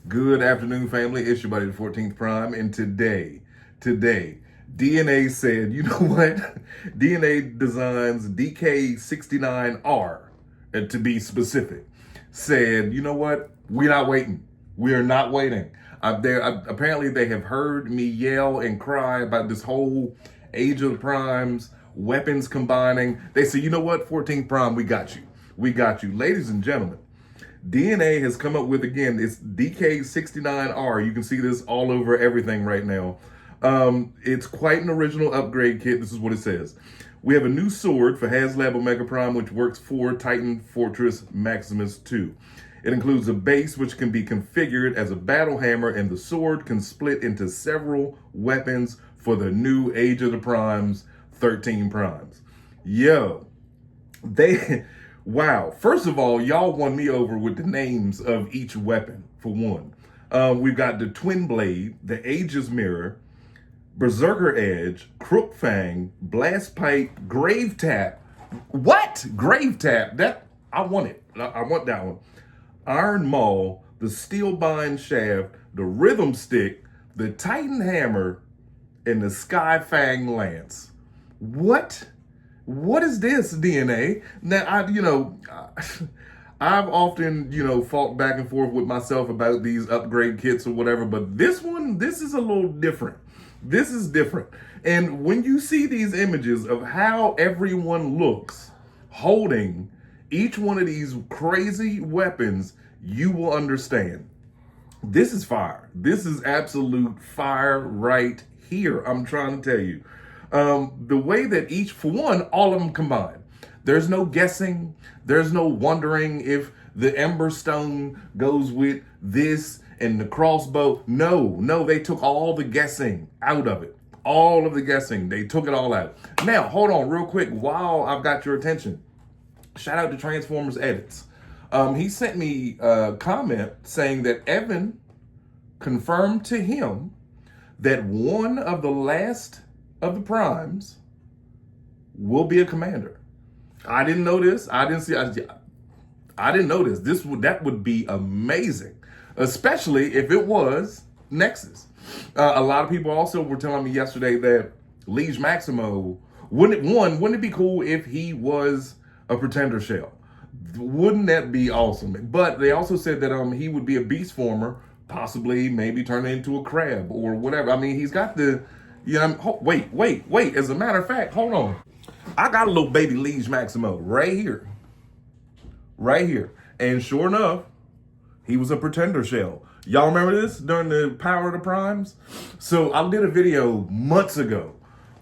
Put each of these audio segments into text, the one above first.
Good afternoon, family. It's your buddy, the 14th Prime. And today, DNA said, you know what? DNA Designs DK69R, to be specific, said, you know what? We're not waiting. We are not waiting. Apparently, they have heard me yell and cry about this whole Age of the Primes, weapons combining. They say, you know what? 14th Prime, we got you. We got you. Ladies and gentlemen, DNA has come up with, again, it's DK69R. You can see this all over everything right now. It's quite an original upgrade kit. This is what it says. We have a new sword for HasLab Omega Prime, which works for Titan Fortress Maximus 2. It includes a base which can be configured as a battle hammer, and the sword can split into several weapons for the new Age of the Primes, 13 Primes. Yo, wow. First of all, y'all won me over with the names of each weapon, for one. We've got the Twin Blade, the Aegis Mirror, Berserker Edge, Crook Fang, Blast Pipe, Grave Tap. What? Grave Tap? I want it. I want that one. Iron Maul, the Steel Bind Shaft, the Rhythm Stick, the Titan Hammer, and the Sky Fang Lance. What? What is this, DNA? Now, I've often, fought back and forth with myself about these upgrade kits or whatever, but this is a little different. This is different. And when you see these images of how everyone looks holding each one of these crazy weapons, you will understand. This is fire. This is absolute fire right here. I'm trying to tell you. The way that each, for one, all of them combined. There's no guessing. There's no wondering if the Ember Stone goes with this and the crossbow. No, they took all the guessing out of it. All of the guessing. They took it all out. Now, hold on real quick while I've got your attention. Shout out to Transformers Edits. He sent me a comment saying that Evan confirmed to him that one of the last of the Primes will be a commander. I didn't know this. I didn't know this. That would be amazing, especially if it was Nexus. A lot of people also were telling me yesterday that Liege Maximo wouldn't it be cool if he was a Pretender shell? Wouldn't that be awesome? But they also said that he would be a beast former, possibly maybe turn into a crab or whatever. I mean, he's got the, wait. As a matter of fact, hold on. I got a little baby Liege Maximo right here. And sure enough, he was a Pretender shell. Y'all remember this during the Power of the Primes? So I did a video months ago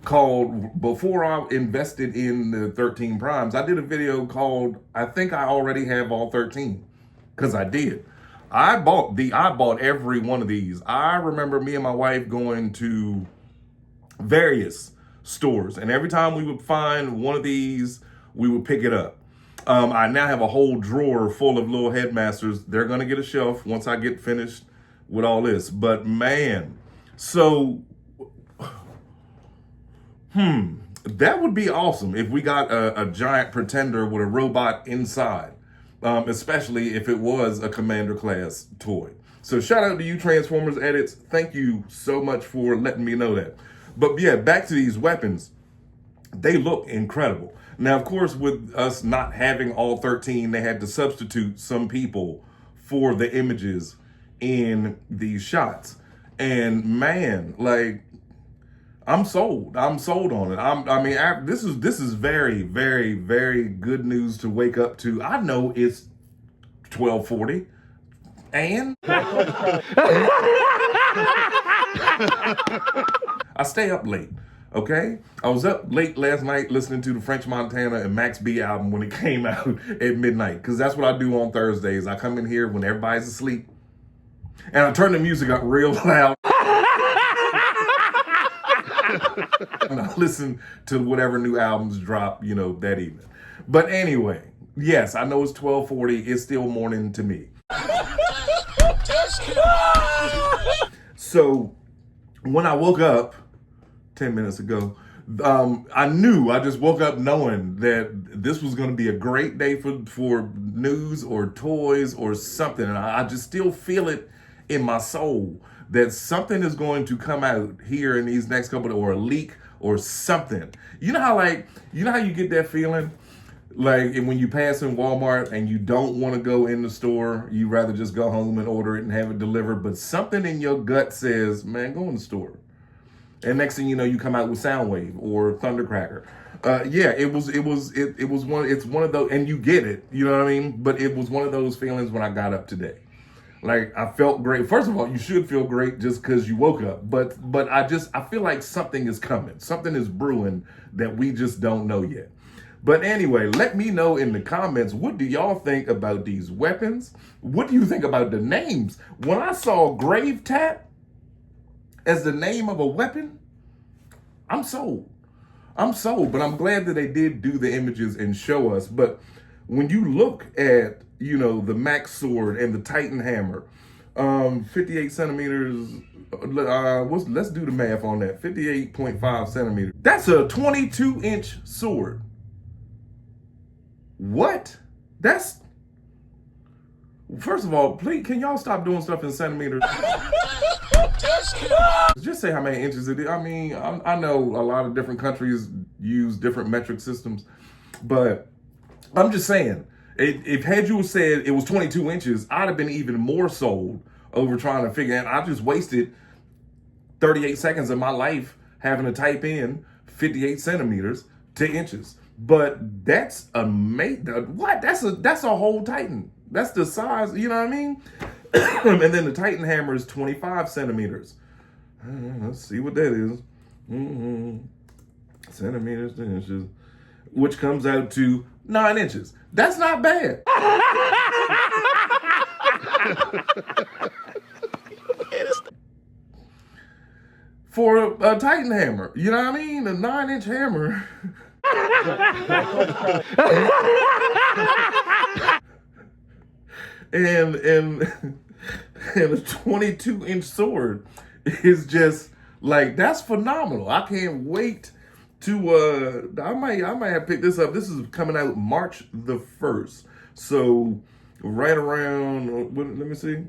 called, before I invested in the 13 Primes, I did a video called, I think I already have all 13, because I did. I bought every one of these. I remember me and my wife going to various stores, and every time we would find one of these, we would pick it up. I now have a whole drawer full of little Headmasters. They're gonna get a shelf once I get finished with all this. But man, so that would be awesome if we got a giant Pretender with a robot inside, especially if it was a Commander class toy. So shout out to you, Transformers Edits. Thank you so much for letting me know that. But yeah, back to these weapons. They look incredible. Now, of course, with us not having all 13, they had to substitute some people for the images in these shots. And man, I'm sold. I'm sold on it. This is very, very, very good news to wake up to. I know it's 12:40, and I stay up late. Okay? I was up late last night listening to the French Montana and Max B album when it came out at midnight, because that's what I do on Thursdays. I come in here when everybody's asleep and I turn the music up real loud. And I listen to whatever new albums drop, that evening. But anyway, yes, I know it's 12:40. It's still morning to me. So when I woke up 10 minutes ago, I just woke up knowing that this was going to be a great day for news or toys or something. And I just still feel it in my soul that something is going to come out here in these next couple of, or a leak or something. You know how you get that feeling? Like when you pass in Walmart and you don't want to go in the store, you rather just go home and order it and have it delivered, but something in your gut says, man, go in the store. And next thing you know, you come out with Soundwave or Thundercracker. Yeah, it's one of those, and you get it, you know what I mean? But it was one of those feelings when I got up today. Like I felt great. First of all, you should feel great just because you woke up. But I feel like something is coming. Something is brewing that we just don't know yet. But anyway, let me know in the comments, what do y'all think about these weapons? What do you think about the names? When I saw Grave Tap as the name of a weapon, I'm sold. I'm sold, but I'm glad that they did do the images and show us. But when you look at, the Max Sword and the Titan Hammer, 58 centimeters, let's do the math on that, 58.5 centimeters. That's a 22-inch sword. What? First of all, please, can y'all stop doing stuff in centimeters? Just say how many inches it is. I mean, I know a lot of different countries use different metric systems, but I'm just saying, if had you said it was 22 inches, I'd have been even more sold over trying to figure out. I just wasted 38 seconds of my life having to type in 58 centimeters to inches. But that's amazing. What? That's a whole Titan. That's the size, you know what I mean? And then the Titan Hammer is 25 centimeters. Let's see what that is. Centimeters to inches, which comes out to 9 inches. That's not bad. For a Titan Hammer, you know what I mean? A 9-inch hammer. and a 22-inch sword is just like, that's phenomenal. I can't wait to I might have picked this up. This is coming out March the 1st. So right around, let me see.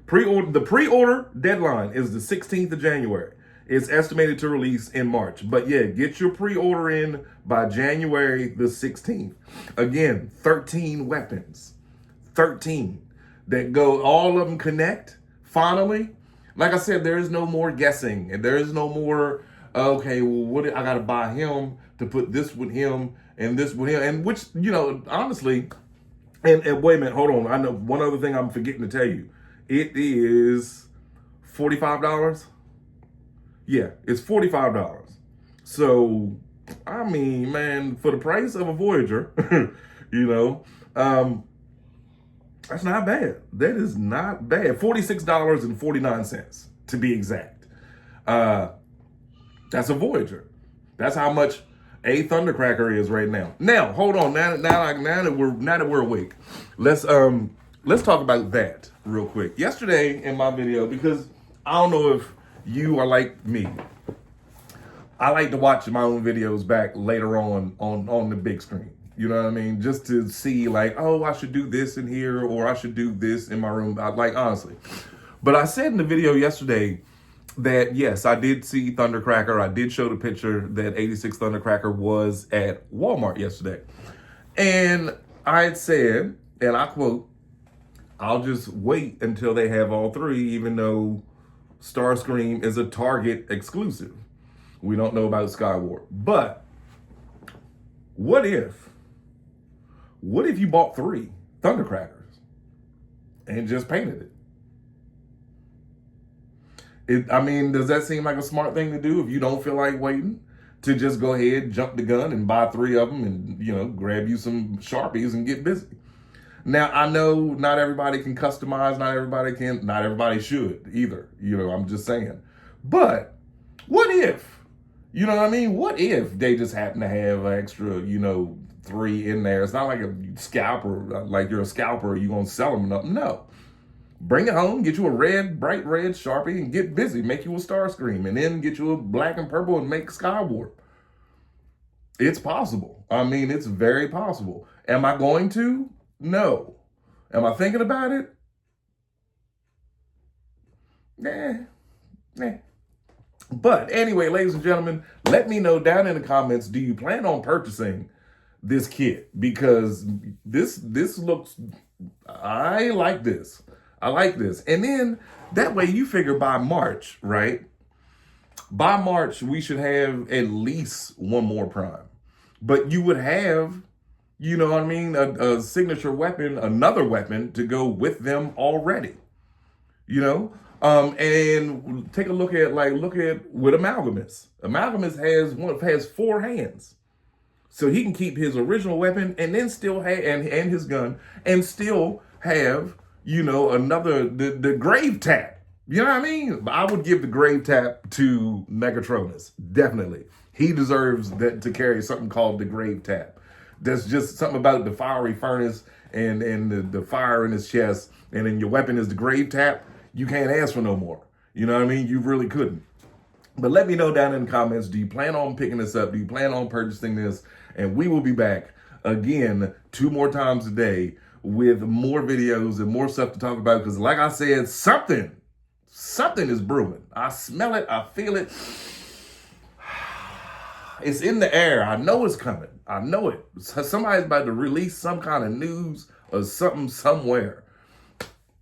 The pre-order deadline is the 16th of January. It's estimated to release in March. But yeah, get your pre-order in by January the 16th. Again, 13 weapons. 13 that go, all of them connect finally. Like I said, there is no more guessing, and there is no more, okay, well, what I got to buy him to put this with him and this with him, and which, honestly, and wait a minute, hold on. I know one other thing I'm forgetting to tell you. It is $45. Yeah, it's $45. So, I mean, man, for the price of a Voyager, that's not bad. That is not bad. $46.49 to be exact. That's a Voyager. That's how much a Thundercracker is right now. Now, hold on. Now that we're awake, let's talk about that real quick. Yesterday in my video, because I don't know if you are like me, I like to watch my own videos back later on the big screen. You know what I mean? Just to see like, oh, I should do this in here, or I should do this in my room. Like, honestly. But I said in the video yesterday that, yes, I did see Thundercracker. I did show the picture that 86 Thundercracker was at Walmart yesterday. And I had said, and I quote, I'll just wait until they have all three, even though Starscream is a Target exclusive. We don't know about Skywarp. But what if you bought 3 Thundercrackers and just painted it? I mean, does that seem like a smart thing to do if you don't feel like waiting? To just go ahead, jump the gun, and buy 3 of them and, grab you some Sharpies and get busy. Now, I know not everybody can customize, not everybody should either. I'm just saying. But what if, you know what I mean? What if they just happen to have an extra, 3 in there? It's not like a scalper, like you're a scalper, you're going to sell them enough. No. Bring it home, get you a bright red Sharpie and get busy. Make you a Starscream, and then get you a black and purple and make Skywarp. It's possible. I mean, it's very possible. Am I going to? No. Am I thinking about it? eh. But anyway, ladies and gentlemen, let me know down in the comments, do you plan on purchasing this kit? Because this looks, I like this. I like this. And then that way you figure by March, right? By March, we should have at least one more Prime. But you would have, you know what I mean, a signature weapon, another weapon to go with them already. You know? And take a look at with Amalgamus. Amalgamus has 4 hands. So he can keep his original weapon and then still have and his gun and still have, you know, another the grave tap. You know what I mean? I would give the grave tap to Megatronus. Definitely. He deserves that to carry something called the grave tap. That's just something about the fiery furnace and the fire in his chest, and then your weapon is the grave tap. You can't ask for no more. You know what I mean? You really couldn't. But let me know down in the comments, do you plan on picking this up? Do you plan on purchasing this? And we will be back again 2 more times a day with more videos and more stuff to talk about. Because like I said, something is brewing. I smell it. I feel it. It's in the air. I know it's coming. I know it. Somebody's about to release some kind of news or something somewhere.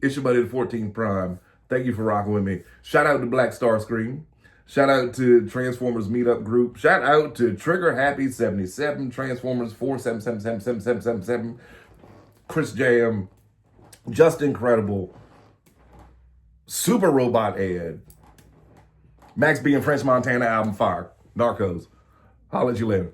It's your buddy, the 14th Prime. Thank you for rocking with me. Shout out to Black Star Screen. Shout out to Transformers Meetup Group. Shout out to Trigger Happy 77, Transformers 4777777, Chris Jam, Just Incredible, Super Robot Ed, Max B and French Montana album Fire, Narcos. Holla at you later.